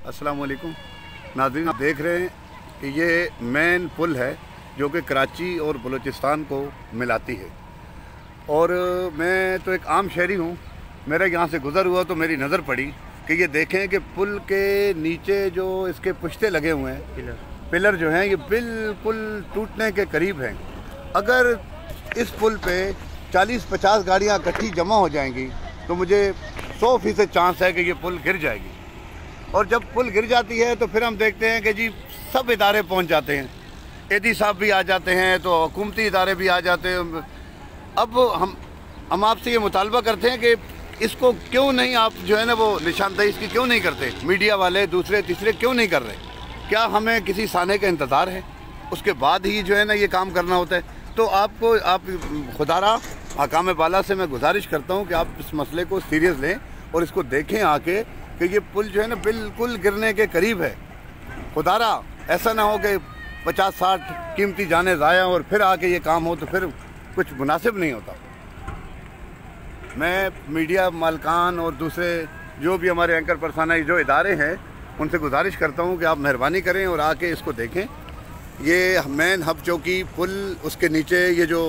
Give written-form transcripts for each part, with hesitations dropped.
अस्सलाम वालेकुम नाज़रीन, आप देख रहे हैं कि ये मेन पुल है जो कि कराची और बलूचिस्तान को मिलाती है। और मैं तो एक आम शहरी हूँ, मेरा यहाँ से गुज़र हुआ तो मेरी नज़र पड़ी कि ये देखें कि पुल के नीचे जो इसके पुश्ते लगे हुए हैं, पिलर जो हैं, ये बिल्कुल टूटने के करीब हैं। अगर इस पुल पे 40-50 गाड़ियाँ इकट्ठी जमा हो जाएंगी तो मुझे 100% चांस है कि ये पुल गिर जाएगी। और जब पुल गिर जाती है तो फिर हम देखते हैं कि जी सब इदारे पहुंच जाते हैं, एडी साहब भी आ जाते हैं, तो हुकूमती इदारे भी आ जाते हैं। अब हम आपसे ये मुतालबा करते हैं कि इसको क्यों नहीं आप जो है ना वो निशानदेही इसकी क्यों नहीं करते, मीडिया वाले दूसरे तीसरे क्यों नहीं कर रहे? क्या हमें किसी साने का इंतज़ार है? उसके बाद ही जो है ना ये काम करना होता है। तो आप खुदारा हकाम बाला से मैं गुजारिश करता हूँ कि आप इस मसले को सीरियस लें और इसको देखें आके कि ये पुल जो है ना बिल्कुल गिरने के करीब है। खुदारा ऐसा ना हो कि 50-60 कीमती जाने ज़ाया और फिर आके ये काम हो तो फिर कुछ मुनासिब नहीं होता। मैं मीडिया मालकान और दूसरे जो भी हमारे एंकर परसाना जो इदारे हैं उनसे गुजारिश करता हूँ कि आप मेहरबानी करें और आके इसको देखें। ये मेन हब चौकी पुल, उसके नीचे ये जो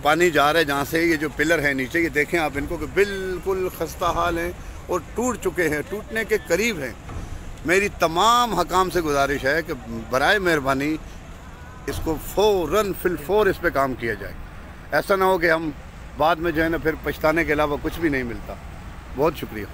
पानी जा रहा है जहाँ से, ये जो पिलर है नीचे, ये देखें आप इनको कि बिल्कुल खस्ता हाल हैं और टूट चुके हैं, टूटने के करीब हैं। मेरी तमाम हकाम से गुजारिश है कि बराए मेहरबानी इसको फ़ौरन इस पे काम किया जाए। ऐसा ना हो कि हम बाद में जो है ना फिर पछताने के अलावा कुछ भी नहीं मिलता। बहुत शुक्रिया।